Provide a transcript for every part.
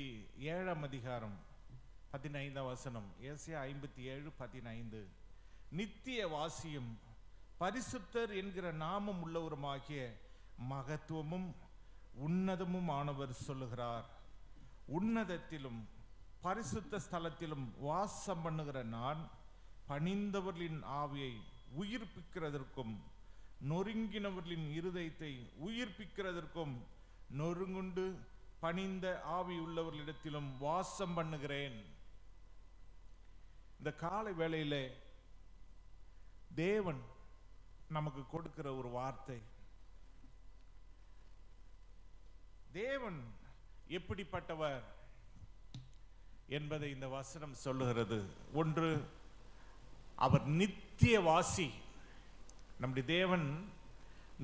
57 அதிகாரம் 15 வசனம். ஏசாயா 57:15. நித்திய வாசியும் பரிசுத்தர் என்கிற நாமம் உள்ளவருமாகிய மகத்துவமும் உன்னதமும் ஆனவர் சொல்லுகிறார், உன்னதத்திலும் பரிசுத்த ஸ்தலத்திலும் வாசம் பண்ணுகிற நான் பணிந்தவர்களின் ஆவியை உயிர்ப்பிக்கிறதற்கும் நொறுங்கினவர்களின் இருதயத்தை உயிர்ப்பிக்கிறதற்கும் நொறுங்குண்டு பணிந்த ஆவி உள்ளவர்களிடத்திலும் வாசம் பண்ணுகிறேன். இந்த காலை வேளையிலே தேவன் நமக்கு கொடுக்கிற ஒரு வார்த்தை. தேவன் எப்படிப்பட்டவர் என்பதை இந்த வசனம் சொல்லுகிறது. ஒன்று, அவர் நித்தியவாசி. நம்முடைய தேவன்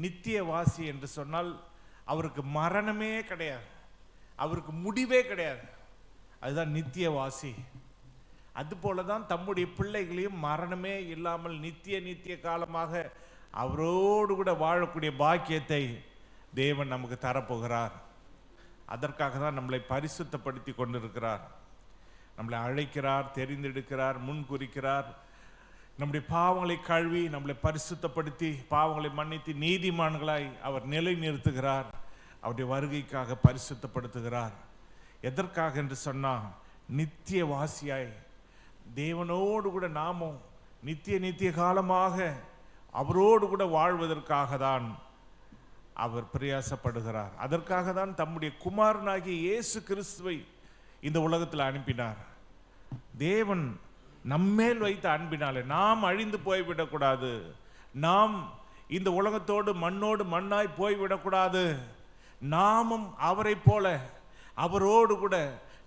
நித்தியவாசி என்று சொன்னால் அவருக்கு மரணமே கிடையாது, அவருக்கு முடிவே கிடையாது. அதுதான் நித்தியவாசி. அதுபோலதான் தம்முடைய பிள்ளைகளையும் மரணமே இல்லாமல் நித்திய காலமாக அவரோடு கூட வாழக்கூடிய பாக்கியத்தை தேவன் நமக்கு தரப்போகிறார். அதற்காக தான் நம்மளை பரிசுத்தப்படுத்தி கொண்டிருக்கிறார். நம்மளை அழைக்கிறார், தெரிந்தெடுக்கிறார், முன்குறிக்கிறார். நம்முடைய பாவங்களை கழுவி நம்மளை பரிசுத்தப்படுத்தி பாவங்களை மன்னித்து நீதிமான்களாய் அவர் நிலை நிறுத்துகிறார். அவருடைய வருகைக்காக பரிசுத்தப்படுத்துகிறார். எதற்காக என்று சொன்னால், நித்தியவாசியாய் தேவனோடு கூட நாமும் நித்திய காலமாக அவரோடு கூட வாழ்வதற்காக தான் அவர் பிரயாசப்படுகிறார். அதற்காக தான் தம்முடைய குமாரனாகிய இயேசு கிறிஸ்துவை இந்த உலகத்தில் அனுப்பினார். தேவன் நம்மேல் வைத்த அன்பினாலே நாம் அழிந்து போய்விடக்கூடாது, நாம் இந்த உலகத்தோடு மண்ணோடு மண்ணாய் போய்விடக்கூடாது, நாமும் அவரை போல அவரோடு கூட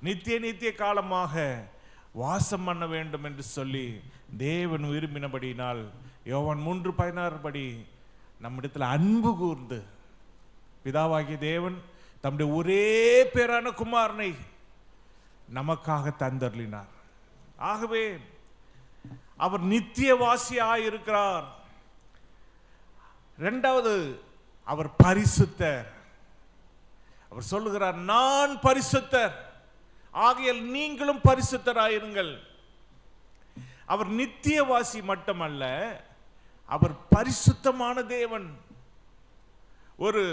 நித்திய காலமாக வாசம் பண்ண வேண்டும் என்று சொல்லி தேவன் விரும்பினபடியினால் யோவான் 3:16 படி நம்மிடத்தில் அன்பு கூர்ந்து பிதாவாகிய தேவன் தம்முடைய ஒரே பேரான குமாரனை நமக்காக தந்தருளினார். ஆகவே அவர் நித்தியவாசியாய் இருக்கிறார். இரண்டாவது, அவர் பரிசுத்தர். அவர் சொல்லுகிறார், நான் பரிசுத்தர், ஆகையால் நீங்களும் பரிசுத்தராயிருங்கள். அவர் நித்தியவாசி மட்டுமல்ல, அவர் பரிசுத்தமான தேவன். ஒரு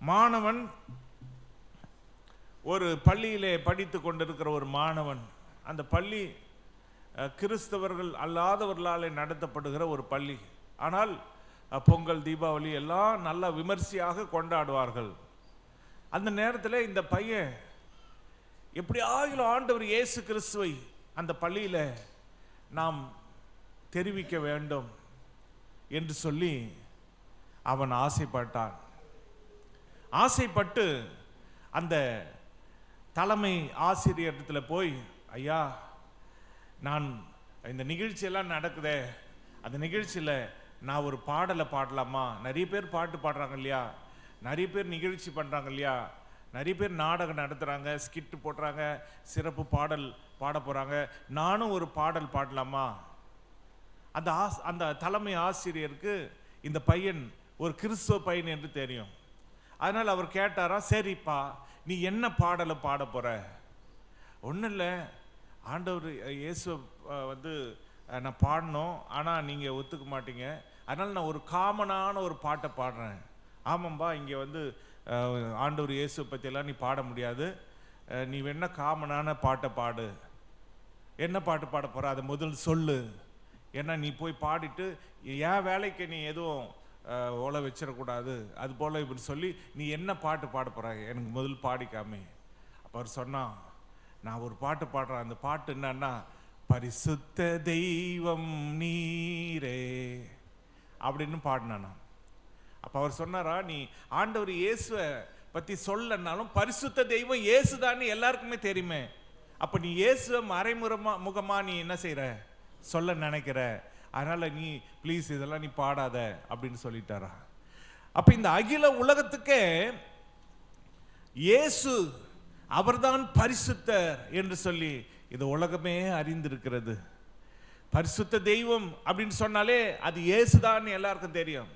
மாணவன், ஒரு பள்ளியிலே படித்து கொண்டிருக்கிற ஒரு மாணவன், அந்த பள்ளி கிறிஸ்தவர்கள் அல்லாதவர்களால் நடத்தப்படுகிற ஒரு பள்ளி. ஆனால் பொங்கல், தீபாவளி எல்லாம் நல்லா விமர்சையாக கொண்டாடுவார்கள். அந்த நேரத்தில் இந்த பையன் எப்படியாகிலும் ஆண்டவர் இயேசு கிறிஸ்துவை அந்த பள்ளியில் நாம் தெரிவிக்க வேண்டும் என்று சொல்லி அவன் ஆசைப்பட்டான். ஆசைப்பட்டு அந்த தலைமை ஆசிரியரிடத்தில் போய், ஐயா, நான் இந்த நிகழ்ச்சியெல்லாம் நடக்குதே, அந்த நிகழ்ச்சியில் நான் ஒரு பாடலை பாடலாமா? நிறைய பேர் பாட்டு பாடுறாங்க இல்லையா, நிறைய பேர் நிகழ்ச்சி பண்ணுறாங்க இல்லையா, நிறைய பேர் நாடகம் நடத்துகிறாங்க, ஸ்கிட்டு போடுறாங்க, சிறப்பு பாடல் பாட போகிறாங்க, நானும் ஒரு பாடல் பாடலாமா? அந்த தலைமை ஆசிரியருக்கு இந்த பையன் ஒரு கிறிஸ்துவ பையன் என்று தெரியும். அதனால் அவர் கேட்டாரா, சரிப்பா, நீ என்ன பாடலை பாட போகிற? ஒன்றும் இல்லை, ஆண்டவர் இயேசு நான் பாடணும், ஆனால் நீங்கள் ஒத்துக்க மாட்டீங்க, அதனால் நான் ஒரு காமனான ஒரு பாட்டை பாடுறேன். ஆமாம்பா, இங்கே ஆண்டவர் இயேசு பற்றியெல்லாம் நீ பாட முடியாது, நீ வேணா காமனான பாட்டை பாடு. என்ன பாட்டு பாட போகிற, அதை முதல் சொல்லு. ஏன்னா நீ போய் பாடிட்டு என் வேலைக்கு நீ எதுவும் ஓலை வச்சிடக்கூடாது, அது போல் இப்படி சொல்லி நீ என்ன பாட்டு பாட போகிற, எனக்கு முதல் பாடிக்காமே. அப்போ அவர் சொன்னான், நான் ஒரு பாட்டு பாடுறேன், அந்த பாட்டு என்னன்னா, பரிசுத்த தெய்வம் நீரே அப்படின்னு பாடினான். அப்போ அவர் சொன்னாரா, நீ ஆண்டவர் இயேசுவை பற்றி சொல்லனாலும் பரிசுத்த தெய்வம் இயேசுதான்னு எல்லாருக்குமே தெரியுமே, அப்போ நீ இயேசுவை முகமாக நீ என்ன செய்கிற, சொல்ல நினைக்கிற, அதனால் நீ ப்ளீஸ் இதெல்லாம் நீ பாடாத அப்படின்னு சொல்லிட்டாரா. அப்போ இந்த அகில உலகத்துக்கே இயேசு அவர்தான் பரிசுத்தர் என்று சொல்லி இந்த உலகமே அறிந்திருக்கிறது. பரிசுத்த தெய்வம் அப்படின்னு சொன்னாலே அது இயேசுதான் எல்லாருக்கும் தெரியும்.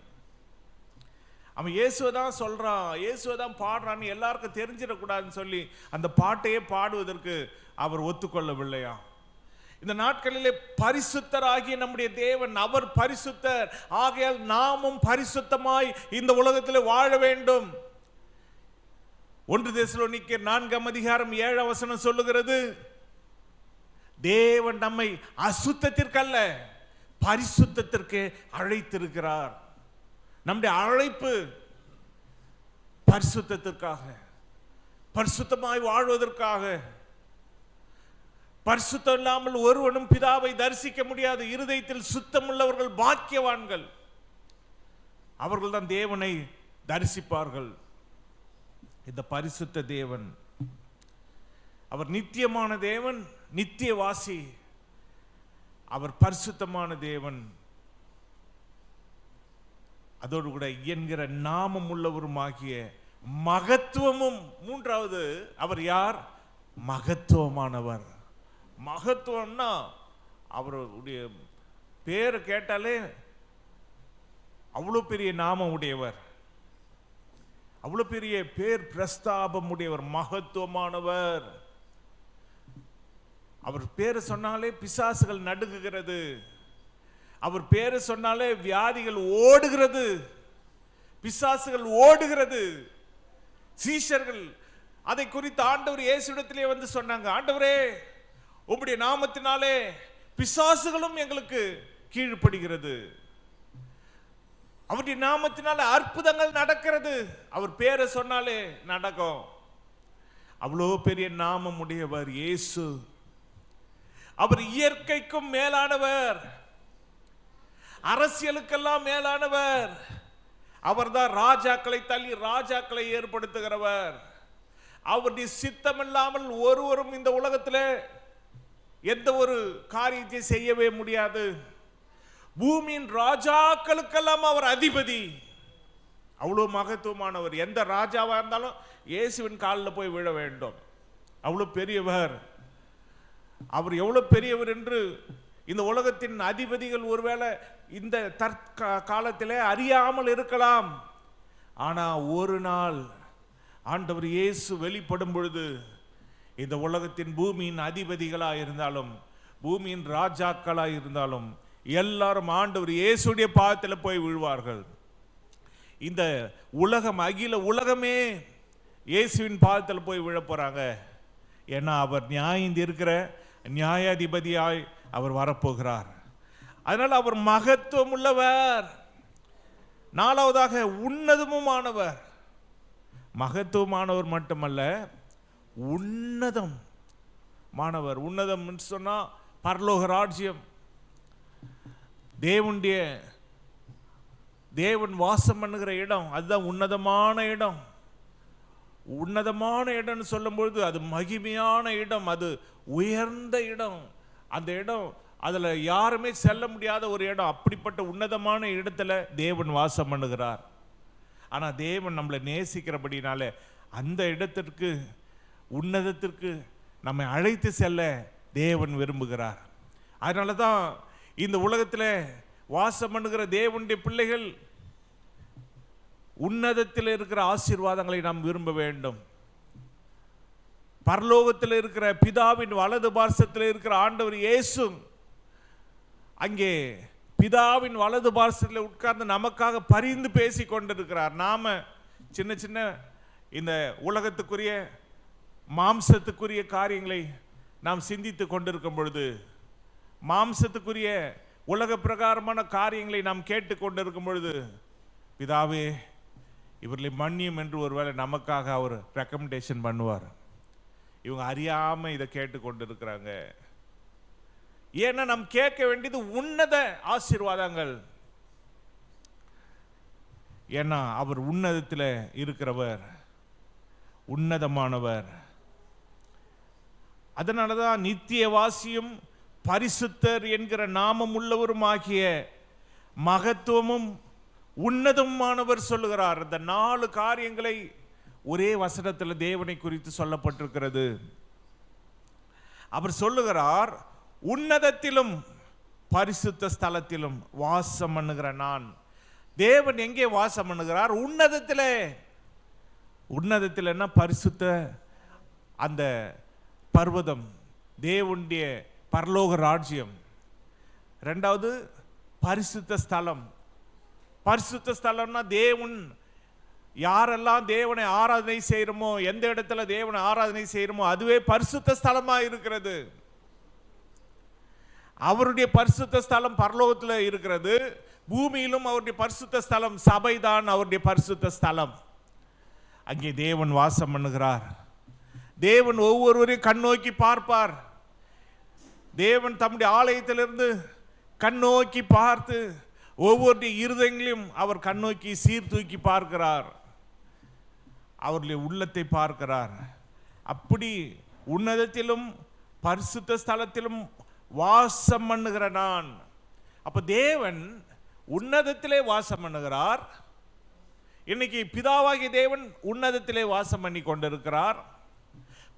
அவன் இயேசுவை தான் சொல்றான், இயேசுவை தான் பாடுறான்னு எல்லாருக்கும் தெரிஞ்சிடக்கூடாதுன்னு சொல்லி அந்த பாட்டையே பாடுவதற்கு அவர் ஒத்துக்கொள்ளவில்லையா? இந்த நாட்களிலே பரிசுத்தராகிய நம்முடைய தேவன் அவர் பரிசுத்தர். ஆகையால் நாமும் பரிசுத்தமாய் இந்த உலகத்திலே வாழ வேண்டும். 1 தெசலோனிக்கேயர் 4:7 சொல்லுகிறது, தேவன் நம்மை அசுத்தத்திற்கல்ல பரிசுத்தத்திற்கு அழைத்திருக்கிறார். நம்முடைய அழைப்பு பரிசுத்தத்திற்காக, பரிசுத்தமாய் வாழ்வதற்காக. பரிசுத்தம் இல்லாமல் ஒருவனும் பிதாவை தரிசிக்க முடியாது. இருதயத்தில் சுத்தம் உள்ளவர்கள் பாக்கியவான்கள், அவர்கள் தான் தேவனை தரிசிப்பார்கள். இந்த பரிசுத்த தேவன் அவர் நித்தியமான தேவன், நித்தியவாசி. அவர் பரிசுத்தமான தேவன், அதோடு கூட என்கிற நாமம் உள்ளவருமாகிய மகத்துவமும். மூன்றாவது, அவர் யார்? மகத்துவமானவர். மகத்துவம்னா அவருடைய பேரை கேட்டாலே அவ்வளோ பெரிய நாமம் உடையவர், அவ்வளோ பெரிய பேர் பிரஸ்தாபம் உடையவர், மகத்துவமானவர். அவர் பேரை சொன்னாலே பிசாசுகள் நடுங்குகிறது, அவர் பேரை சொன்னாலே வியாதிகள் ஓடுகிறது, பிசாசுகள் ஓடுகிறது. சீஷர்கள் அதை குறித்து ஆண்டவர் இயேசுவிடத்திலே வந்து சொன்னாங்க, ஆண்டவரே உம்முடைய நாமத்தினாலே பிசாசுகளும் எங்களுக்கு கீழ்ப்படுகிறது, அவருடைய நாமத்தினாலே அற்புதங்கள் நடக்கிறது. அவர் பேரை சொன்னாலே நடக்கும். அவ்வளோ பெரிய நாமம் உடையவர் இயேசு. அவர் இயற்கைக்கும் மேலானவர், அரசியலுக்கெல்லாம் மேலானவர். அவர்தான் ராஜாக்களை தள்ளி ராஜாக்களை ஏற்படுத்துகிறவர். அவருடைய சித்தம் இல்லாமல் ஒருவரும் இந்த உலகத்தில் எந்த ஒரு காரியத்தை செய்யவே முடியாது. பூமியின் ராஜாக்களுக்கெல்லாம் அவர் அதிபதி. அவ்வளோ மகத்துவமானவர். எந்த ராஜாவா இருந்தாலும் இயேசுவின் காலில் போய் விழ வேண்டும். அவ்வளோ பெரியவர். அவர் எவ்வளவு பெரியவர் என்று இந்த உலகத்தின் அதிபதிகள் ஒருவேளை இந்த காலத்திலே அறியாமல் இருக்கலாம். ஆனால் ஒரு நாள் ஆண்டவர் இயேசு வெளிப்படும் பொழுது இந்த உலகத்தின் பூமியின் அதிபதிகளாக இருந்தாலும் பூமியின் ராஜாக்களாக இருந்தாலும் எல்லாரும் ஆண்டவர் இயேசுடைய பாதத்தில் போய் விழுவார்கள். இந்த உலகம், அகில உலகமே இயேசுவின் பாதத்தில் போய் விழ போறாங்க. ஏன்னா அவர் நியாயம் இருக்கிற நியாயாதிபதியாய் அவர் வரப்போகிறார். அதனால் அவர் மகத்துவம் உள்ளவர். நாலாவதாக உன்னதமுமானவர். மகத்துவமானவர் மட்டுமல்ல, உன்னதம் மாணவர். உன்னதம் சொன்னா பரலோக ராஜ்யம், தேவன் வாசம் பண்ணுகிற இடம், அதுதான் உன்னதமான இடம். உன்னதமான இடம்னு சொல்லும்பொழுது அது மகிமையான இடம், அது உயர்ந்த இடம். அந்த இடம் அதில் யாருமே செல்ல முடியாத ஒரு இடம். அப்படிப்பட்ட உன்னதமான இடத்துல தேவன் வாசம் பண்ணுகிறார். ஆனால் தேவன் நம்மளை நேசிக்கிறபடினால அந்த இடத்திற்கு, உன்னதத்திற்கு நம்மை அழைத்து செல்ல தேவன் விரும்புகிறார். அதனால தான் இந்த உலகத்தில் வாசம் பண்ணுகிற தேவனுடைய பிள்ளைகள் உன்னதத்தில் இருக்கிற ஆசீர்வாதங்களை நாம் விரும்ப வேண்டும். பரலோகத்தில் இருக்கிற பிதாவின் வலது பார்சத்தில் இருக்கிற ஆண்டவர் இயேசு அங்கே பிதாவின் வலது பார்சத்தில் உட்கார்ந்து நமக்காக பரிந்து பேசி கொண்டிருக்கிறார். நாம சின்ன சின்ன இந்த உலகத்துக்குரிய மாம்சத்துக்குரிய காரியங்களை நாம் சிந்தித்து கொண்டிருக்கும் பொழுது, மாம்சத்துக்குரிய உலக பிரகாரமான காரியங்களை நாம் கேட்டு கொண்டிருக்கும் பொழுது, பிதாவே இவர்களை மன்னியும் என்று ஒருவேளை நமக்காக அவர் ரெக்கமெண்டேஷன் பண்ணுவார். இவங்க அறியாம இதை கேட்டு கொண்டிருக்கிறாங்க. ஏன்னா நாம் கேட்க வேண்டியது உன்னத ஆசீர்வாதங்கள். ஏன்னா அவர் உன்னதத்தில் இருக்கிறவர், உன்னதமானவர். அதனாலதான் நித்தியவாசியும் பரிசுத்தர் என்கிற நாமம் உள்ளவருமாகிய மகத்துவமும் உன்னதமானவர் சொல்லுகிறார். இந்த 4 காரியங்களை ஒரே வசனத்தில் தேவனை குறித்து சொல்லப்பட்டிருக்கிறது. அவர் சொல்லுகிறார், உன்னதத்திலும் பரிசுத்த ஸ்தலத்திலும் வாசம் பண்ணுகிற நான் தேவன் எங்கே வாசம் பண்ணுகிறார்? உன்னதத்திலே. உன்னதத்தில்னா பரிசுத்த அந்த பர்வதம், தேவனுடைய பரலோக ராஜ்யம். ரெண்டாவது பரிசுத்த ஸ்தலம். பரிசுத்த ஸ்தலம்னா தேவன் யாரெல்லாம் தேவனை ஆராதனை செய்யறோமோ, எந்த இடத்துல தேவனை ஆராதனை செய்யறோமோ அதுவே பரிசுத்த ஸ்தலமா இருக்கிறது. அவருடைய பரிசுத்த ஸ்தலம் பரலோகத்தில் இருக்கிறது. பூமியிலும் அவருடைய பரிசுத்த ஸ்தலம் சபைதான் அவருடைய பரிசுத்த ஸ்தலம். அங்கே தேவன் வாசம் பண்ணுகிறார். தேவன் ஒவ்வொருவரையும் கண்ணோக்கி பார்ப்பார். தேவன் தம்முடைய ஆலயத்திலிருந்து கண்ணோக்கி பார்த்து ஒவ்வொரு இருதயங்களையும் அவர் கண்ணோக்கி சீர்தூக்கி பார்க்கிறார். அவருடைய உள்ளத்தை பார்க்கிறார். அப்படி உன்னதத்திலும் பரிசுத்த ஸ்தலத்திலும் வாசம் பண்ணுகிற நான். அப்ப தேவன் உன்னதத்திலே வாசம் பண்ணுகிறார். இன்னைக்கு பிதாவாகிய தேவன் உன்னதத்திலே வாசம் பண்ணி கொண்டிருக்கிறார்.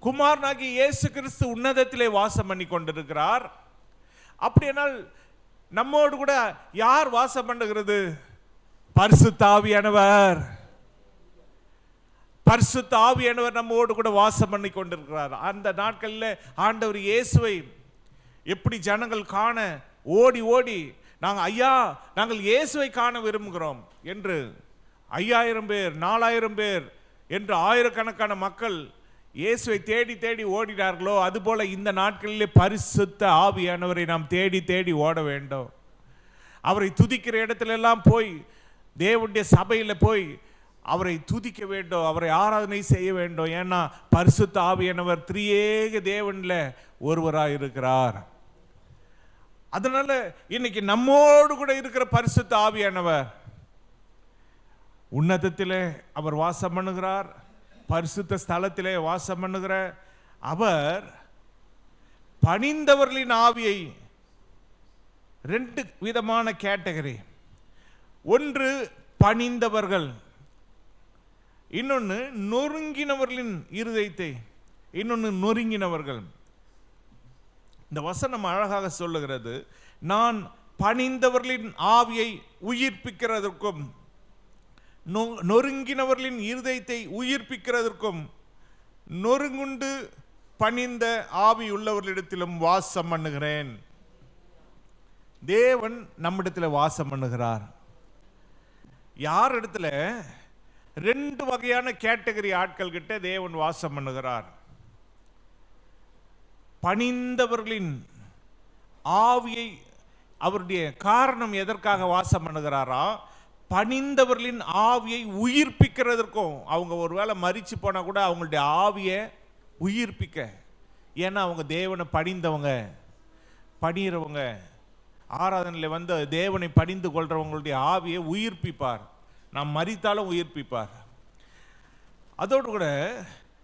குமாரனாகிய இயேசு கிறிஸ்து உன்னதத்திலே வாசம் பண்ணி கொண்டிருக்கிறார். அப்படியானால் நம்மோடு கூட யார் வாசம் பண்ணுகிறது? பரிசுத்த ஆவியானவர். பரிசுத்த ஆவியானவர் நம்மோடு கூட வாசம் பண்ணி கொண்டிருக்கிறார். அந்த நாட்களில் ஆண்டவர் இயேசுவை எப்படி ஜனங்கள் காண ஓடி ஓடி நாங்கள் இயேசுவை காண விரும்புகிறோம் என்று 5000 பேர் 4000 பேர் என்று ஆயிரக்கணக்கான மக்கள் இயேசுவை தேடி தேடி ஓடினார்களோ, அதுபோல இந்த நாட்களிலே பரிசுத்த ஆவியானவரை நாம் தேடி தேடி ஓட வேண்டும். அவரை துதிக்கிற இடத்துல எல்லாம் போய், தேவனுடைய சபையில் போய் அவரை துதிக்க வேண்டும், அவரை ஆராதனை செய்ய வேண்டும். ஏன்னா பரிசுத்த ஆவியானவர் திரியேக தேவன்ல ஒருவராக இருக்கிறார். அதனால இன்னைக்கு நம்மோடு கூட இருக்கிற பரிசுத்த ஆவியானவர் உன்னதத்திலே அவர் வாசம் பண்ணுகிறார். பரிசுத்த ஸ்தலத்திலே வாசம் பண்ணுகிற அவர் பணிந்தவர்களின் ஆவியை, 2 விதமான கேட்டகரி. ஒன்று பணிந்தவர்கள், இன்னொன்று நொறுங்கினவர்களின் இருதயத்தை, இன்னொன்று நொறுங்கினவர்கள். இந்த வசனம் அழகாக சொல்லுகிறது, நான் பணிந்தவர்களின் ஆவியை உயிர்ப்பிக்கிறதற்கும் நொறுங்கினவர்களின் இருதயத்தை உயிர்ப்பிக்கிறதற்கும் நொறுங்குண்டு பணிந்த ஆவி உள்ளவர்களிடத்திலும் வாசம் பண்ணுகிறேன். தேவன் நம்மிடத்தில் வாசம் பண்ணுகிறார். யார் இடத்துல? 2 வகையான கேட்டகரி ஆட்கள் கிட்ட தேவன் வாசம் பண்ணுகிறார். பணிந்தவர்களின் ஆவியை, அவருடைய காரணம் எதற்காக வாசம் பண்ணுகிறாரா? பணிந்தவர்களின் ஆவியை உயிர்ப்பிக்கிறதற்கும். அவங்க ஒருவேளை மரிச்சு போனா கூட அவங்களுடைய ஆவியை உயிர்ப்பிக்க. ஏன்னா அவங்க தேவனை பணிந்தவங்க, பணிகிறவங்க. ஆராதனையில் வந்து தேவனை பணிந்து கொள்றவங்களுடைய ஆவியை உயிர்ப்பிப்பார். நாம் மரித்தாலும் உயிர்ப்பிப்பார். அதோடு கூட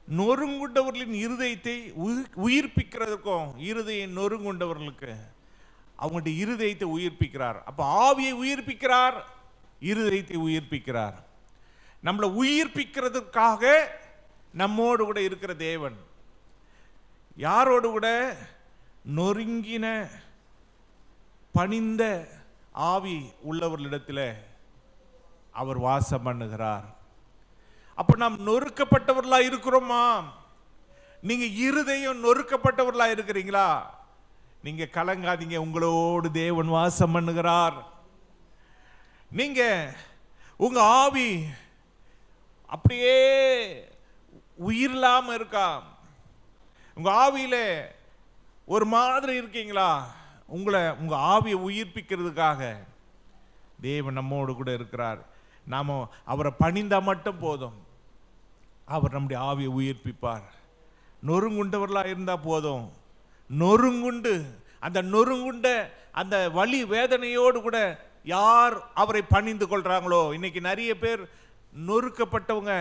நொறுங்குண்டவர்களின் இருதயத்தை உயிர்ப்பிக்கிறதுக்கும், இருதயம் நொறுங்குண்டவர்களுக்கு அவங்களுடைய இருதயத்தை உயிர்ப்பிக்கிறார். அப்ப ஆவியை உயிர்ப்பிக்கிறார், இருதயத்தை உயிர்ப்பிக்கிறார். நம்மளை உயிர்ப்பிக்கிறதுக்காக நம்மோடு கூட இருக்கிற தேவன் யாரோடு கூட? நொறுங்கின பணிந்த ஆவி உள்ளவர்களிடத்தில் அவர் வாசம் பண்ணுகிறார். அப்ப நாம் நொறுக்கப்பட்டவர்களா இருக்கிறோமா? நீங்க இருதயம் நொறுக்கப்பட்டவர்களா இருக்கிறீங்களா? நீங்க கலங்காதீங்க, உங்களோடு தேவன் வாசம் பண்ணுகிறார். நீங்க உங்க ஆவி அப்படியே உயிரில்லாம இருக்கா? உங்க ஆவியில ஒரு மாதிரி இருக்கீங்களா? உங்க ஆவியை உயிர்ப்பிக்கிறதுக்காக தேவன் நம்மோடு கூட இருக்கிறார். நாம அவரை பணிந்தா மட்டும் போதும், அவர் நம்முடைய ஆவியை உயிர்ப்பிப்பார். நொறுங்குண்டவர்களா இருந்தா போதும். நொறுங்குண்டு அந்த நொறுங்குண்ட அந்த வலி வேதனையோடு கூட யார் அவரை பணிந்து கொள்றாங்களோ, இன்னைக்கு நிறைய பேர் நொறுக்கப்பட்டவங்க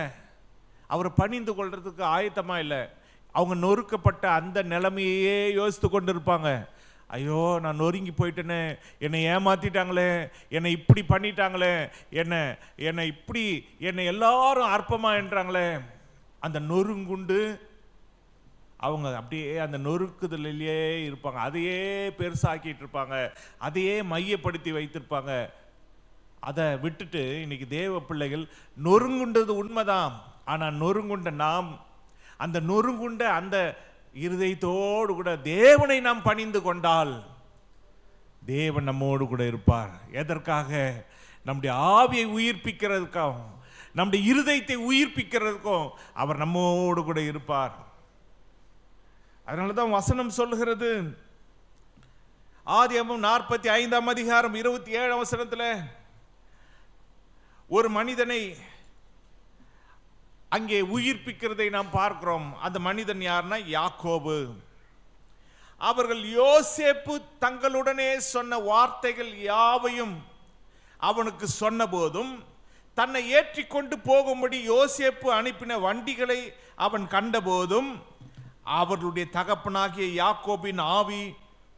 அவரை பணிந்து கொள்றதுக்கு ஆயத்தமா இல்லை. அவங்க நொறுக்கப்பட்ட அந்த நிலைமையே யோசித்து கொண்டு இருப்பாங்க. ஐயோ, நான் நொறுங்கி போயிட்டேனே, என்னை ஏமாத்திட்டாங்களே, என்னை இப்படி பண்ணிட்டாங்களே, என்னை இப்படி என்னை எல்லாரும் அற்பமா என்றாங்களே. அந்த நொறுங்குண்டு அவங்க அப்படியே அந்த நொறுக்குதலிலேயே இருப்பாங்க. அதையே பெருசாக்கிட்டு இருப்பாங்க, அதையே மையப்படுத்தி வைத்திருப்பாங்க. அதை விட்டுட்டு இன்னைக்கு தேவ பிள்ளைகள் நொறுங்குண்டது உண்மைதான். ஆனால் நொறுங்குண்ட நாம் அந்த நொறுங்குண்ட அந்த இருதயத்தோடு கூட தேவனை நாம் பணிந்து கொண்டால் தேவன் நம்மோடு கூட இருப்பார். எதற்காக? நம்முடைய ஆவியை உயிர்ப்பிக்கிறதுக்காகவும் நம்முடைய இருதயத்தை உயிர்ப்பிக்கிறதுக்கும் அவர் நம்மோடு கூட இருப்பார். அதனாலதான் வசனம் சொல்லுகிறது, ஆதியாகமம் 45 27 ஒரு மனிதனை அங்கே உயிர்ப்பிக்கிறதை நாம் பார்க்கிறோம். அந்த மனிதன் யாருன்னா யாக்கோபு. அவர்கள் யோசேப்பு தங்களுடனே சொன்ன வார்த்தைகள் யாவையும் அவனுக்கு சொன்ன போதும் தன்னை ஏற்றிக்கொண்டு போகும்படி யோசேப்பு அனுப்பின வண்டிகளை அவன் கண்டபோதும் அவர்களுடைய தகப்பனாகிய யாக்கோபின் ஆவி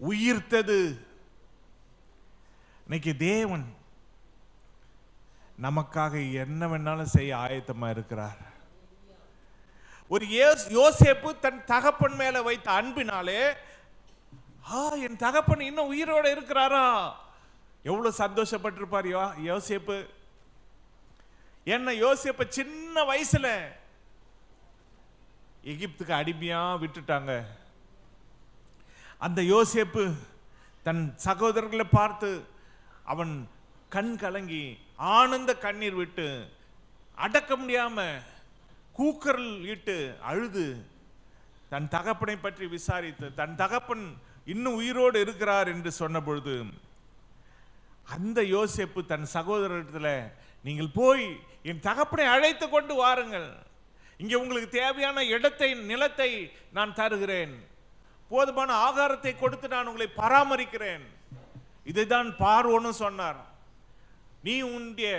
உயிர்த்தது. இன்னைக்கு தேவன் நமக்காக என்ன வேணாலும் செய்ய ஆயத்தமா இருக்கிறார். ஒரு யோசேப்பு தன் தகப்பன் மேல வைத்த அன்பினாலே என் தகப்பன் இன்னும் உயிரோடு இருக்கிறாரா, எவ்வளவு சந்தோஷப்பட்டிருப்பார் யோசேப்பு. என்ன யோசேப்பு சின்ன வயசுல எகிப்துக்கு அடிமையா விட்டுட்டாங்க. அந்த யோசேப்பு தன் சகோதரர்களை பார்த்து அவன் கண் கலங்கி ஆனந்த கண்ணீர் விட்டு அடக்க முடியாம கூக்கரல் இட்டு அழுது தன் தகப்பனை பற்றி விசாரித்து தன் தகப்பன் இன்னும் உயிரோடு இருக்கிறார் என்று சொன்ன பொழுது அந்த யோசேப்பு தன் சகோதரத்தில், நீங்கள் போய் என் தகப்பனை அழைத்து கொண்டு வாருங்கள், இங்கே உங்களுக்கு தேவையான இடத்தை நிலத்தை நான் தருகிறேன், போதுமான ஆகாரத்தை கொடுத்து நான் உங்களை பராமரிக்கிறேன். இதைதான் பார்வோன்னு சொன்னார். நீ உன்னுடைய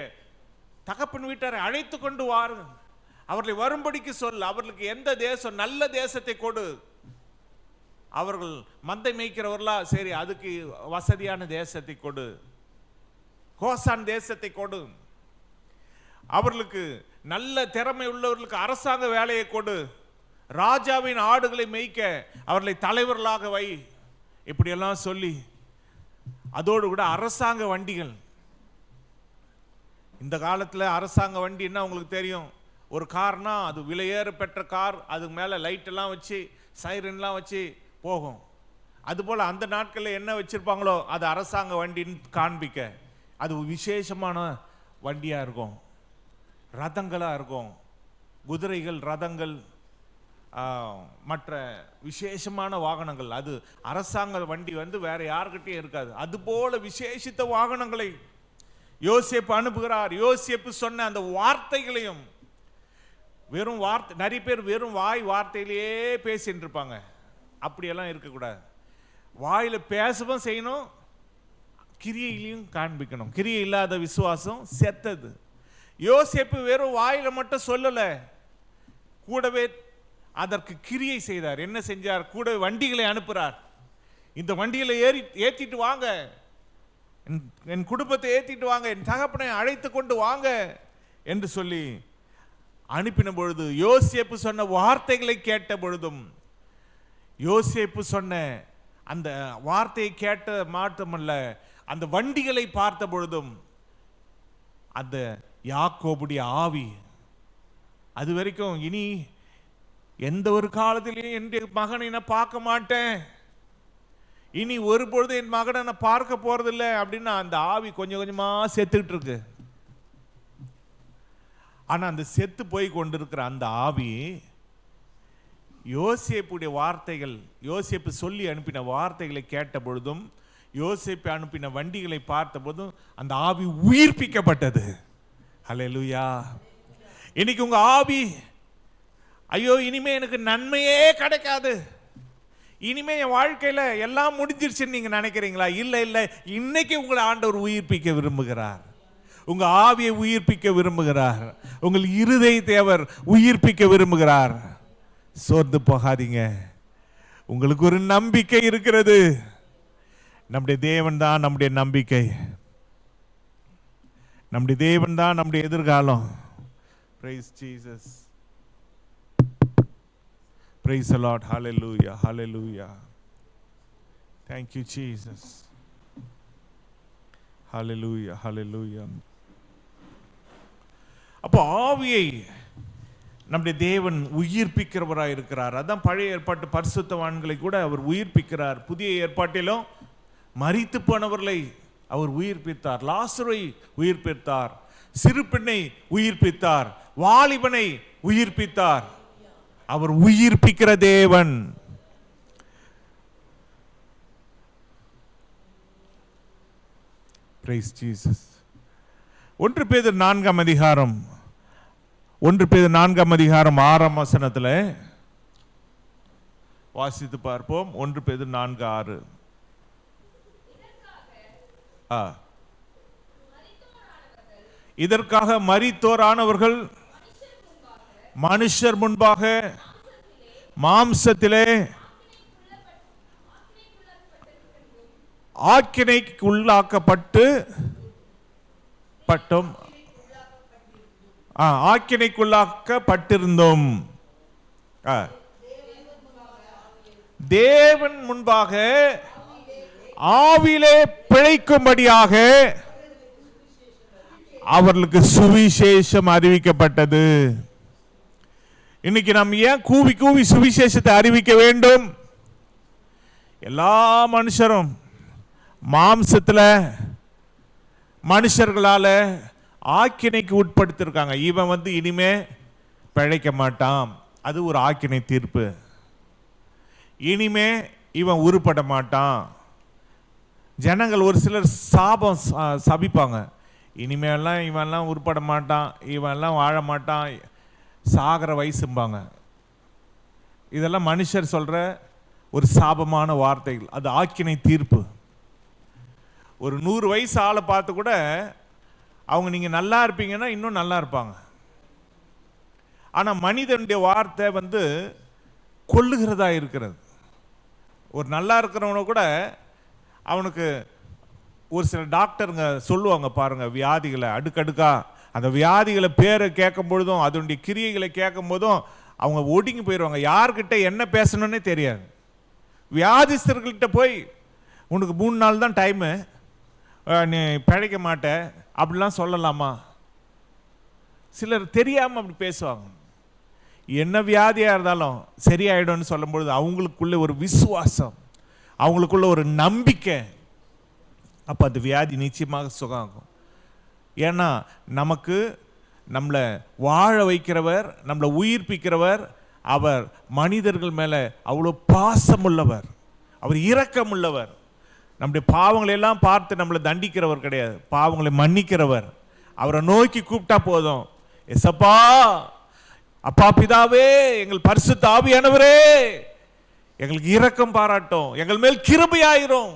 தகப்பன் வீட்டாரை அழைத்து கொண்டு வாருங்கள், அவர்களை வரும்படிக்கு சொல், அவர்களுக்கு எந்த தேசம் நல்ல தேசத்தை கொடு. அவர்கள் மந்தை மேய்க்கிறவர்களா, சரி அதுக்கு வசதியான தேசத்தை கொடு, கோசான் தேசத்தை கொடு. அவர்களுக்கு நல்ல திறமை உள்ளவர்களுக்கு அரசாங்க வேலையை கொடு, ராஜாவின் ஆடுகளை மேய்க்க அவர்களை தலைவர்களாக வை. இப்படியெல்லாம் சொல்லி அதோடு கூட அரசாங்க வண்டிகள். இந்த காலத்தில் அரசாங்க வண்டின்னா உங்களுக்கு தெரியும், ஒரு கார்னா அது விலையேற பெற்ற கார், அதுக்கு மேலே லைட்டெல்லாம் வச்சு சைரன்லாம் வச்சு போகும். அதுபோல் அந்த நாட்களில் என்ன வச்சுருப்பாங்களோ அது அரசாங்க வண்டின்னு காண்பிக்க அது விசேஷமான வண்டியாக இருக்கும், ரதங்களாக இருக்கும், குதிரைகள் ரதங்கள் மற்ற விசேஷமான வாகனங்கள். அது அரசாங்க வண்டி வேற யாருக்கிட்டையும் இருக்காது. அதுபோல விசேஷித்த வாகனங்களை யோசேப்பு அனுப்புகிறார். யோசேப்பு சொன்ன அந்த வார்த்தைகளையும், வெறும் வார்த்தை, நிறைய பேர் வெறும் வாய் வார்த்தையிலேயே பேசிட்டு இருப்பாங்க. அப்படியெல்லாம் இருக்கக்கூடாது. வாயில் பேசவும் செய்யணும், கிரியையிலையும் காண்பிக்கணும். கிரியை இல்லாத விசுவாசம் செத்தது. யோசேப்பு வெறும் வாயில மட்டும் சொல்லல, கூடவே அதற்கு கிரியை செய்தார். என்ன செஞ்சார்? கூட வண்டிகளை அனுப்புறார். இந்த வண்டிகளை ஏத்திட்டு வாங்க, என் குடும்பத்தை ஏத்திட்டு வாங்க, என் தகப்பனை அழைத்து கொண்டு வாங்க என்று சொல்லி அனுப்பின பொழுது, யோசேப்பு சொன்ன வார்த்தைகளை கேட்ட பொழுதும், யோசேப்பு சொன்ன அந்த வார்த்தையை கேட்ட மாற்றமல்ல, அந்த வண்டிகளை பார்த்த பொழுதும் அந்த யாக்கோபுடைய ஆவி, அது வரைக்கும் இனி எந்த ஒரு காலத்திலையும் என் மகனை நான் பார்க்க மாட்டேன், இனி ஒரு பொழுது என் மகனை நான் பார்க்க போறதில்லை அப்படின்னு அந்த ஆவி கொஞ்சம் கொஞ்சமா செத்துக்கிட்டு இருக்கு. ஆனா அந்த செத்து போய் கொண்டிருக்கிற அந்த ஆவி யோசேப்புடைய வார்த்தைகள், யோசேப்பு சொல்லி அனுப்பின வார்த்தைகளை கேட்ட பொழுதும், யோசேப்பு அனுப்பின வண்டிகளை பார்த்த போதும் அந்த ஆவி உயிர்ப்பிக்கப்பட்டது. ஹல்லேலூயா. இன்னைக்கு உங்க ஆவி, ஐயோ இனிமே எனக்கு நன்மையே கிடைக்காது, இனிமே என் வாழ்க்கையில எல்லாம் முடிஞ்சிருச்சுன்னு நீங்க நினைக்கிறீங்களா? இல்லை இல்லை, இன்னைக்கு உங்களை ஆண்டவர் உயிர்ப்பிக்க விரும்புகிறார். உங்க ஆவியை உயிர்ப்பிக்க விரும்புகிறார். உங்கள் இருதயத்தை அவர் உயிர்ப்பிக்க விரும்புகிறார். சோர்ந்து போகாதீங்க, உங்களுக்கு ஒரு நம்பிக்கை இருக்கிறது. நம்முடைய தேவன் தான் நம்முடைய நம்பிக்கை, நம்முடைய தேவன் தான் நம்முடைய எதிர்காலம். Praise Jesus. Praise the Lord. Hallelujah. Hallelujah. Thank you, Jesus. Hallelujah. Hallelujah. அப்போ ஆவியை நம்முடைய தேவன் உயிர்ப்பிக்கிறவராக இருக்கிறார். அதான் பழைய ஏற்பாட்டு பரிசுத்தவான்களை கூட அவர் உயிர்ப்பிக்கிறார். புதிய ஏற்பாட்டிலும் மரித்து போனவர்களை அவர் உயிர்ப்பித்தார். லாசரை உயிர்ப்பித்தார், சிறு பெண்ணை உயிர்ப்பித்தார், வாலிபனை உயிர்ப்பித்தார். அவர் உயிர்ப்பிக்கிற தேவன். Praise Jesus. 1 பேதுரு 4 அதிகாரம் 6 வசனத்தில் வாசித்து பார்ப்போம். 1 பேதுரு 4:6. இதற்காக மரித்தோரானவர்கள் மனுஷர் முன்பாக மாம்சத்திலே ஆக்கினைக்குள்ளாக்கப்பட்டிருந்தோம். தேவன் முன்பாக ஆவிலே பிழைக்கும்படியாக அவர்களுக்கு சுவிசேஷம் அறிவிக்கப்பட்டது. இன்னைக்கு நாம் ஏன் கூவி கூவி சுவிசேஷத்தை அறிவிக்க வேண்டும்? எல்லா மனுஷரும் மாம்சத்துல மனுஷர்களால ஆக்கினைக்கு உட்படுத்திருக்காங்க. இவன் இனிமே பிழைக்க மாட்டான், அது ஒரு ஆக்கினை தீர்ப்பு. இனிமே இவன் உருப்பட மாட்டான். ஜனங்கள் ஒரு சிலர் சாபம் சபிப்பாங்க. இனிமேலாம் இவன்லாம் உருப்பட மாட்டான், இவன்லாம் வாழ மாட்டான், சாகர வயசும்பாங்க. இதெல்லாம் மனுஷர் சொல்ற ஒரு சாபமான வார்த்தைகள். அது ஆக்கினை தீர்ப்பு. ஒரு 100 வயசு ஆளை பார்த்து கூட அவங்க நீங்க நல்லா இருப்பீங்கன்னா இன்னும் நல்லா இருப்பாங்க. ஆனா மனிதனுடைய வார்த்தை கொல்லுகிறதா இருக்கிறது. ஒரு நல்லா இருக்கிறவன கூட அவனுக்கு ஒரு சில டாக்டருங்க சொல்லுவாங்க பாருங்க, வியாதிகளை அடுக்கடுக்கா, அந்த வியாதிகளை பேரை கேட்கும் பொழுதும் அதனுடைய கிரியைகளை கேட்கும் போதும் அவங்க ஒடுங்கி போயிடுவாங்க. யார்கிட்ட என்ன பேசணும்னே தெரியாது. வியாதிஸ்தர்கள்கிட்ட போய் உனக்கு 3 நாள் தான் டைமு, நீ பிழைக்க மாட்ட அப்படிலாம் சொல்லலாமா? சிலர் தெரியாமல் அப்படி பேசுவாங்க. என்ன வியாதியாக இருந்தாலும் சரியாயிடும்னு சொல்லும்பொழுது அவங்களுக்குள்ள ஒரு விசுவாசம், அவங்களுக்குள்ள ஒரு நம்பிக்கை, அப்போ அந்த வியாதி நிச்சயமாக சுகமாகும். ஏன்னா நமக்கு நம்மளை வாழ வைக்கிறவர், நம்மளை உயிர்ப்பிக்கிறவர், அவர் மனிதர்கள் மேலே அவ்வளோ பாசமுள்ளவர், அவர் இரக்கமுள்ளவர். நம்முடைய பாவங்களை எல்லாம் பார்த்து நம்மளை தண்டிக்கிறவர் கிடையாது, பாவங்களை மன்னிக்கிறவர். அவரை நோக்கி கூப்பிட்டா போதும், எசப்பா, அப்பா பிதாவே, எங்கள் பரிசுத்த ஆவியானவரே, எங்களுக்கு இரக்கம் பாராட்டும், எங்கள் மேல் கிருபையாயிரும்.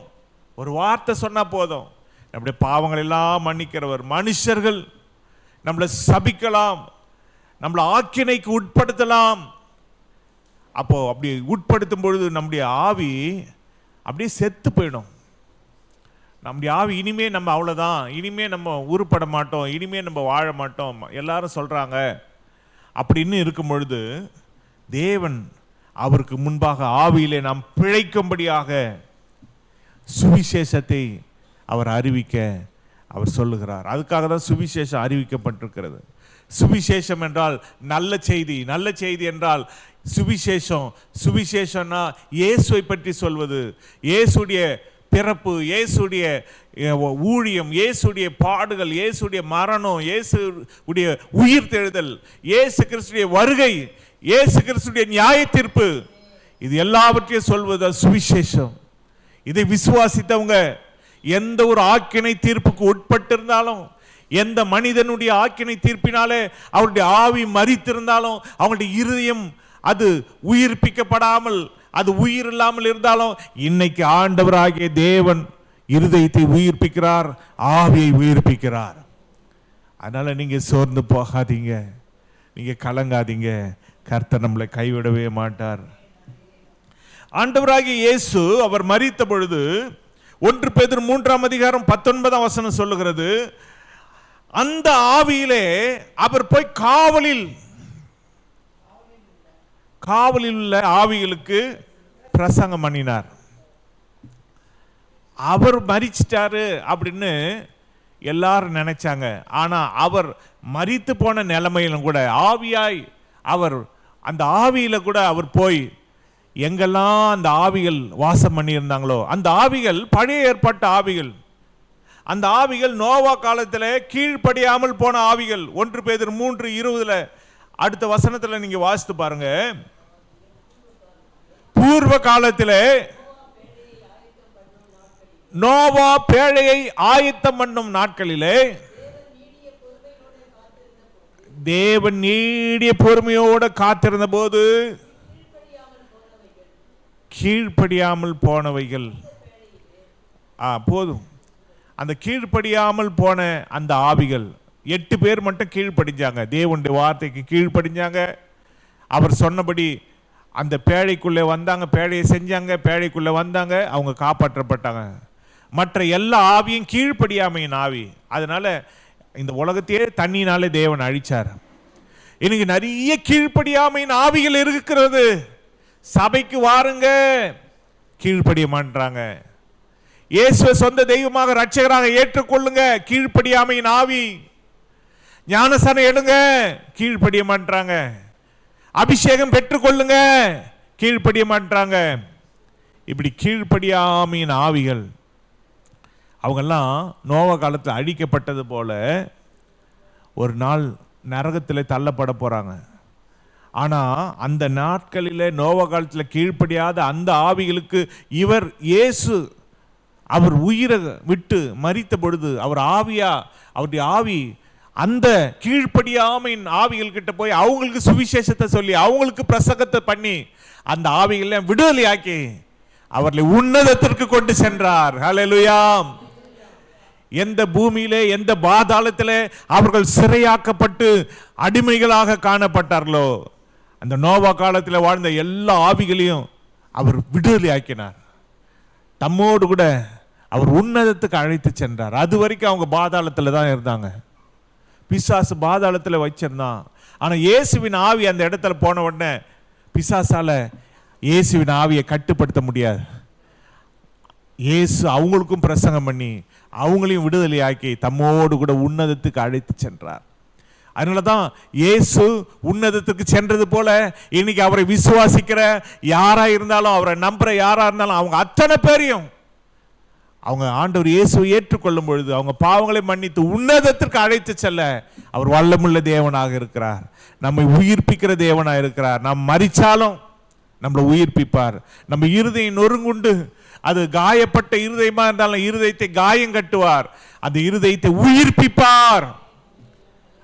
ஒரு வார்த்தை சொன்னா போதும், நம்முடைய பாவங்கள் எல்லாம் மன்னிக்கிறவர். மனுஷர்கள் நம்மளை சபிக்கலாம், நம்மளை ஆக்கினைக்கு உட்படுத்தலாம். அப்போ அப்படி உட்படுத்தும் பொழுது நம்முடைய ஆவி அப்படியே செத்து போயிடும். நம்முடைய ஆவி இனிமே நம்ம அவ்வளோதான், இனிமே நம்ம உருப்பட மாட்டோம், இனிமே நம்ம வாழ மாட்டோம் எல்லாரும் சொல்றாங்க அப்படின்னு இருக்கும் பொழுது தேவன் அவருக்கு முன்பாக ஆவியிலே நாம் பிழைக்கும்படியாக சுவிசேஷத்தை அவர் அறிவிக்க அவர் சொல்லுகிறார். அதுக்காக தான் சுவிசேஷம் அறிவிக்கப்பட்டிருக்கிறது. சுவிசேஷம் என்றால் நல்ல செய்தி. நல்ல செய்தி என்றால் சுவிசேஷம். சுவிசேஷம்னா இயேசுவை பற்றி சொல்வது, இயேசுடைய பிறப்பு, இயேசுடைய ஊழியம், இயேசுடைய பாடுகள், இயேசுடைய மரணம், இயேசுடைய உயிர் தெழுதல், இயேசு கிறிஸ்துடைய வருகை, இயேசு கிறிஸ்துடைய நியாய தீர்ப்பு, இது எல்லாவற்றையும் சொல்வது சுவிசேஷம். இதை விசுவாசித்தவங்க எந்த ஒரு ஆக்கினை தீர்ப்புக்கு உட்பட்டிருந்தாலும், எந்த மனிதனுடைய ஆக்கினை தீர்ப்பினாலே அவருடைய ஆவி மரித்திருந்தாலும், அவங்களுடைய இருதயம் அது உயிர்ப்பிக்கப்படாமல், அது உயிர் இல்லாமல் இருந்தாலும், இன்னைக்கு ஆண்டவராகிய தேவன் இருதயத்தை உயிர்ப்பிக்கிறார், ஆவியை உயிர்ப்பிக்கிறார். அதனால நீங்க சோர்ந்து போகாதீங்க, நீங்க கலங்காதீங்க. கர்த்தர் நம்மளை கைவிடவே மாட்டார். ஆண்டவராகிய இயேசு அவர் மரித்த பொழுது 1 பேதுரு 3 அதிகாரம் 19 சொல்லுகிறது, அந்த ஆவியிலே அவர் போய் காவலில் உள்ள ஆவிகளுக்கு பிரசங்கம் பண்ணினார். அவர் மரிச்சிட்டாரு அப்படின்னு எல்லாரும் நினைச்சாங்க. ஆனா அவர் மரித்து போன நிலைமையிலும் கூட ஆவியாய் அவர் அந்த ஆவியில கூட அவர் போய் எங்கெல்லாம் அந்த ஆவிகள் வாசம் பண்ணி இருந்தாங்களோ, அந்த ஆவிகள் பழைய ஏற்பட்ட ஆவிகள், அந்த ஆவிகள் நோவா காலத்தில் கீழ்ப்படியாமல் போன ஆவிகள். 1 பேதுரு 3:20 அடுத்த வசனத்தில் நீங்க வாசித்து பாருங்க. பூர்வ காலத்தில் நோவா பேழையை ஆயத்தம் பண்ணும் நாட்களிலே தேவன் நீடிய பொறுமையோடு காத்திருந்த போது கீழ்ப்படியாமல் போனவைகள் போதும். அந்த கீழ்ப்படியாமல் போன அந்த ஆவிகள் 8 பேர் மட்டும் கீழ்ப்படிஞ்சாங்க. தேவனுடைய வார்த்தைக்கு கீழ்ப்படிஞ்சாங்க. அவர் சொன்னபடி அந்த பேழைக்குள்ளே வந்தாங்க, பேழையை செஞ்சாங்க, பேழைக்குள்ளே வந்தாங்க, அவங்க காப்பாற்றப்பட்டாங்க. மற்ற எல்லா ஆவியும் கீழ்ப்படியாமையின் ஆவி. அதனால இந்த உலகத்தையே தண்ணினாலே தேவன் அழிச்சார். இன்னைக்கு நிறைய கீழ்ப்படியாமையின் ஆவிகள் இருக்கிறது. சபைக்கு வாருங்க, கீழ்ப்படிய மாட்டாங்க. இயேசுவை சொந்த தெய்வமாக ரட்சகராக ஏற்றுக்கொள்ளுங்க, கீழ்ப்படியாமையின் ஆவி. ஞானஸ்நானம் எடுங்க, கீழ்ப்படிய மாட்டாங்க. அபிஷேகம் பெற்றுக்கொள்ளுங்க, கீழ்ப்படிய மாட்டாங்க. இப்படி கீழ்ப்படியாமையின் ஆவிகள் அவங்கெல்லாம் நோவா காலத்தில் அழிக்கப்பட்டது போல ஒரு நாள் நரகத்தில் தள்ளப்பட போறாங்க. ஆனா அந்த நாட்களில் நோவா காலத்தில் கீழ்ப்படியாத அந்த ஆவிகளுக்கு இவர் இயேசு அவர் உயிரை விட்டு மரித்த பொழுது அவர் ஆவியா, அவருடைய ஆவி அந்த கீழ்ப்படியாமையின் ஆவிகள் கிட்ட போய் அவங்களுக்கு சுவிசேஷத்தை சொல்லி அவங்களுக்கு பிரசங்கத்தை பண்ணி அந்த ஆவிகளை விடுதலையாக்கி அவர்களை உன்னதத்திற்கு கொண்டு சென்றார். ஹல்லேலூயா. எந்த பூமியிலே எந்த பாதாளத்திலே அவர்கள் சிறையாக்கப்பட்டு அடிமைகளாக காணப்பட்டார்களோ அந்த நோவா காலத்தில் வாழ்ந்த எல்லா ஆவிகளையும் அவர் விடுதலையாக்கினார். தம்மோடு கூட அவர் உன்னதத்துக்கு அழைத்து சென்றார். அது வரைக்கும் அவங்க பாதாளத்தில் தான் இருந்தாங்க. பிசாசு பாதாளத்தில் வச்சிருந்தான். ஆனால் இயேசுவின் ஆவி அந்த இடத்துல போன உடனே பிசாசால இயேசுவின் ஆவியை கட்டுப்படுத்த முடியாது. இயேசு அவங்களுக்கும் பிரசங்கம் பண்ணி அவங்களையும் விடுதலையாக்கி தம்மோடு கூட உன்னதத்துக்கு அழைத்து சென்றார். அதனால தான் இயேசு உன்னதத்துக்கு சென்றது போல இன்னைக்கு அவரை விசுவாசிக்கிற யாரா இருந்தாலும், அவரை நம்புற யாரா இருந்தாலும், அவங்க அத்தனை பேரையும் அவங்க ஆண்டவர் இயேசுவை ஏற்றுக்கொள்ளும் பொழுது அவங்க பாவங்களை மன்னித்து உன்னதத்திற்கு அழைத்து செல்ல அவர் வல்லமுள்ள தேவனாக இருக்கிறார். நம்மை உயிர்ப்பிக்கிற தேவனாக இருக்கிறார். நாம் மரிச்சாலும் நம்மளை உயிர்ப்பிப்பார். நம்ம இருதயம் நொறுங்குண்டு அது காயப்பட்ட இருதயமா இருந்தாலும் இருதயத்தை காயம் கட்டுவார், அந்த இருதயத்தை உயிர்ப்பிப்பார்.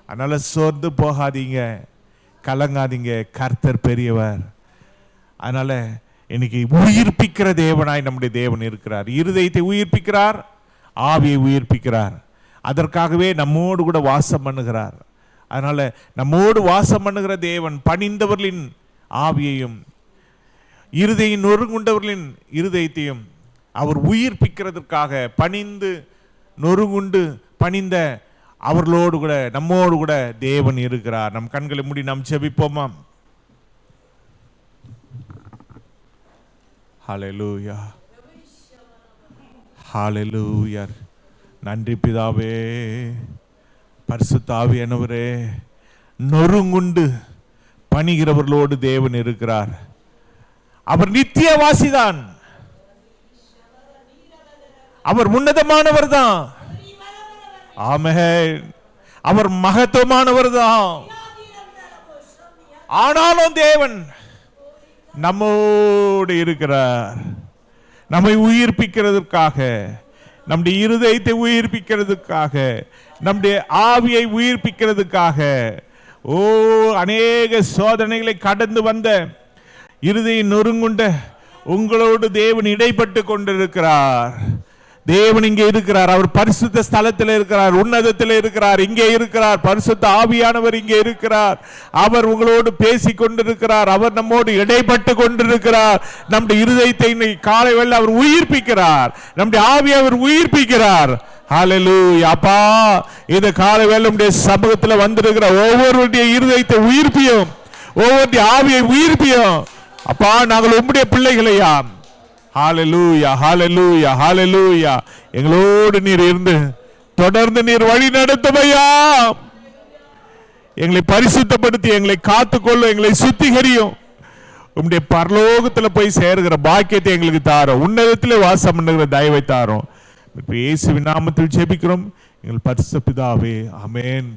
அதனால சோர்ந்து போகாதீங்க, கலங்காதீங்க, கர்த்தர் பெரியவர். அதனால இன்னைக்கு உயிர்ப்பிக்கிற தேவனாய் நம்முடைய தேவன் இருக்கிறார். இருதயத்தை உயிர்ப்பிக்கிறார், ஆவியை உயிர்ப்பிக்கிறார். அதற்காகவே நம்மோடு கூட வாசம் பண்ணுகிறார். அதனால நம்மோடு வாசம் பண்ணுகிற தேவன் பணிந்தவர்களின் ஆவியையும் இருதயம் நொறுங்குண்டவர்களின் இருதயத்தையும் அவர் உயிர்ப்பிக்கிறதுக்காக பணிந்து நொறுங்குண்டு பணிந்த அவர்களோடு கூட நம்மோடு கூட தேவன் இருக்கிறார். நம் கண்களை மூடி நாம் ஜெபிப்போமா? ஹல்லேலூயா, ஹல்லேலூயா. நன்றி பிதாவே, பரிசுத்த ஆவியானவரே. நொறுங்குண்டு பணிகிறவர்களோடு தேவன் இருக்கிறார். அவர் நித்தியவாசிதான், அவர் உன்னதமானவர் தான். ஆமென். அவர் மகத்துவமானவர் தான். ஆனாலும் தேவன் நம்மோடு இருக்கிறார். நம்மை உயிர்ப்பிக்கிறதுக்காக, நம்முடைய இருதயத்தை உயிர்ப்பிக்கிறதுக்காக, நம்முடைய ஆவியை உயிர்ப்பிக்கிறதுக்காக. ஓ, அநேக சோதனைகளை கடந்து வந்த இருதயம் நொறுங்குண்ட உங்களோடு தேவன் இடைப்பட்டு கொண்டிருக்கிறார். தேவன் இங்கே இருக்கிறார். அவர் பரிசுத்த ஸ்தலத்தில் இருக்கிறார், உன்னதத்தில் இருக்கிறார், இங்கே இருக்கிறார். பரிசுத்த ஆவியானவர் இங்கே இருக்கிறார். அவர் உங்களோடு பேசி கொண்டிருக்கிறார். அவர் நம்மோடு இடைப்பட்டு கொண்டிருக்கிறார். நம்முடைய இருதயத்தை இன்னைக்கு காலை வேளை அவர் உயிர்ப்பிக்கிறார். நம்முடைய ஆவியை அவர் உயிர்ப்பிக்கிறார். ஹல்லேலூயா. அப்பா, இந்த காலை வேளை நம்முடைய சமூகத்தில் வந்திருக்கிற ஒவ்வொருடைய இருதயத்தை உயிர்ப்பியும், ஒவ்வொருடைய ஆவியை உயிர்ப்பியும். அப்பா, நாங்கள் உம்முடைய பிள்ளைகளையா. ஹல்லேலூயா, ஹல்லேலூயா, ஹல்லேலூயா. எங்களோடு நீர் இருந்து தொடர்ந்து நீர் வழி நடத்தும் ஐயா. எங்களை பரிசுத்தப்படுத்தி எங்களை காத்துக்கொள்ளும், எங்களை சுத்திகரியும். உம்முடைய பரலோகத்தில் போய் சேருகிற பாக்கியத்தை எங்களுக்கு தாரோம். உன்னதத்திலே வாசம் பண்ணுகிற தயவை தாரோம். இயேசுவின் நாமத்தில் ஜெபிக்கிறோம் எங்கள் பரிசுத்த பிதாவே, ஆமென்.